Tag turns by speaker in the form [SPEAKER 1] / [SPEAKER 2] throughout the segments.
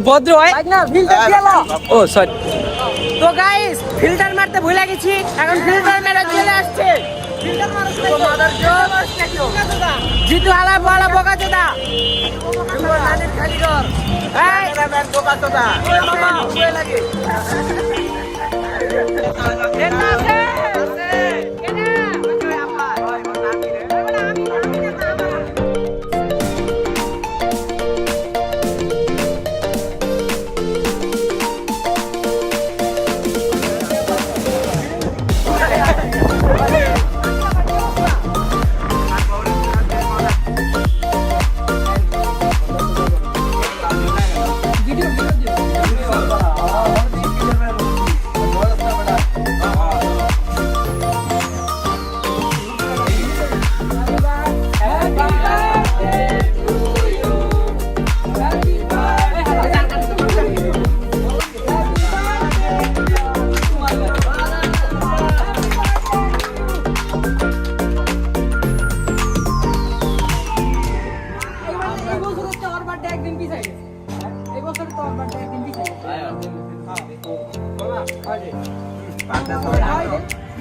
[SPEAKER 1] ভদ্র হয়
[SPEAKER 2] না ফিল্টার দিয়ে লো।
[SPEAKER 1] ও সরি
[SPEAKER 2] তো গাইস ফিল্টার মারতে ভুলে গেছি, এখন ফিল্টার মেরে চলে আসছে। ফিল্টার মারছ না মাদার জোর জিতু হালা বলা বকা চোদা তোমার নানির খালি কর এই ক্যামেরাম্যান বকা চোদা ওই মামা ওই লাগে এটা আছে কেনা ওই আপা ওই মোর নানি রে আমি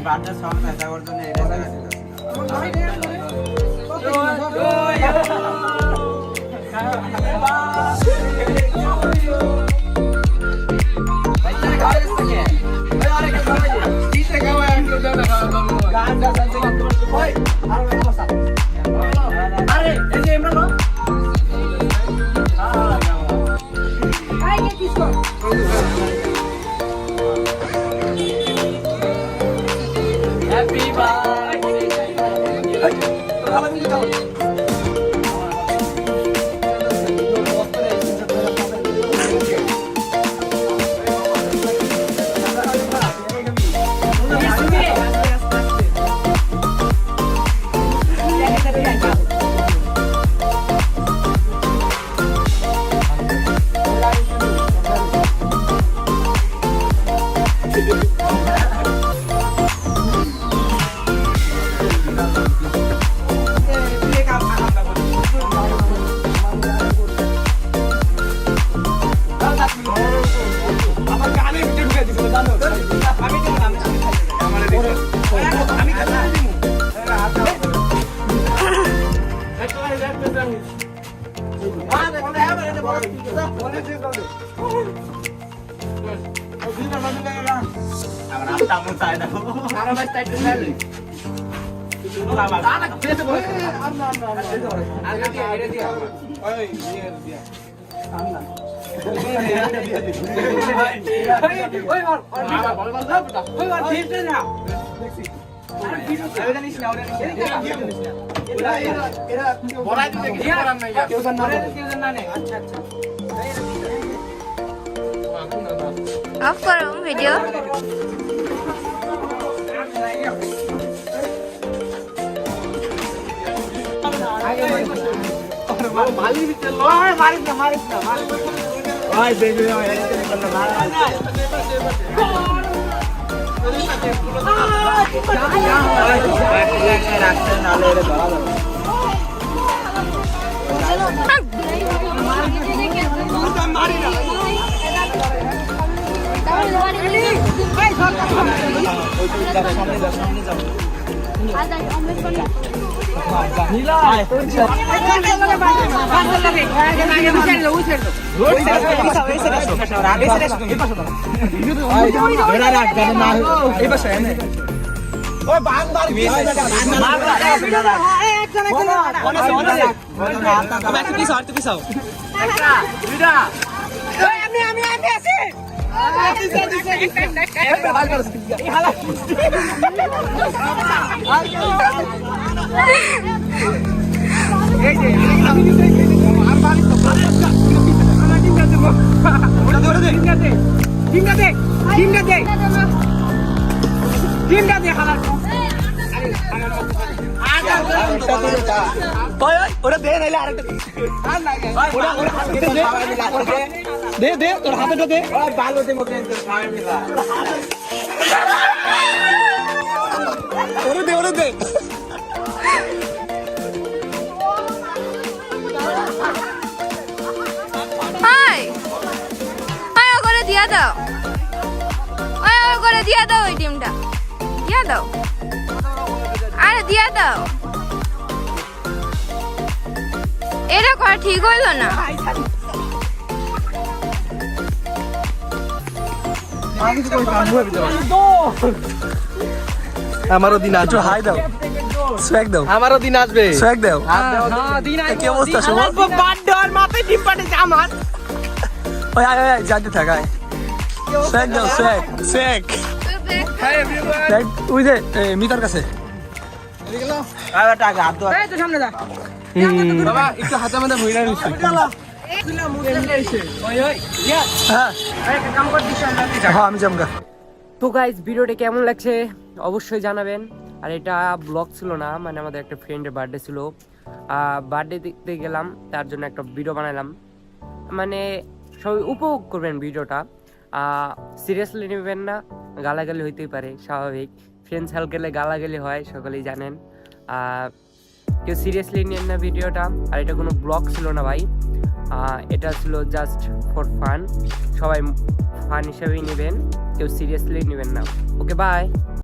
[SPEAKER 3] বাটা সব মেটা করতে নেই রে
[SPEAKER 4] অফ করো ভিডিও।
[SPEAKER 1] ওটা দে নাইলে আরেকটা দে দে তোর হাতেটা দে
[SPEAKER 3] বালুতে মুখে সবাই মিলা
[SPEAKER 1] ওরে দে
[SPEAKER 4] হাই দিয়া দাও ওই ওই করে দিয়া দাও ওই ডিমটা দিয়া দাও আরে দিয়া দাও এটা করা ঠিক হইল না
[SPEAKER 1] আমারও দিন আসবে হাই দাও সোয়াগ দাও আমারও দিন আসবে সোয়াগ দাও কি অবস্থা শুভ
[SPEAKER 2] বার্থডে আর মাথায় ডিম পাঠিয়েছে আমার
[SPEAKER 1] ওই আয় আয় জানতে থাক আয় সোয়াগ দাও সোয়াগ সোয়াগ ওই যে মিতার কাছে
[SPEAKER 3] আরে টাকা হাত দাও
[SPEAKER 2] এই তো সামনে যা
[SPEAKER 1] বাবা একটু হাতে মধ্যে ভইরা নিছি হ্যাঁ হ্যাঁ আমি জামগা
[SPEAKER 2] তো গাইস ভিডিওটা কেমন লাগছে অবশ্যই জানাবেন আর এটা ব্লগ ছিল না মানে আমাদের একটা ফ্রেন্ডের বার্থডে ছিল বার্থডে দেখতে গেলাম তার জন্য একটা ভিডিও বানালাম মানে সবাই উপভোগ করবেন ভিডিওটা সিরিয়াসলি নেবেন না গালাগালি হইতেই পারে স্বাভাবিক ফ্রেন্ড সার্কেলে গালাগালি হয় সকলেই জানেন কেউ সিরিয়াসলি নেন না ভিডিওটা আর এটা কোনো ব্লগ ছিল না ভাই এটা ছিল জাস্ট ফর ফান সবাই ফান হিসেবেই নেবেন কেউ সিরিয়াসলি নেবেন না ওকে বাই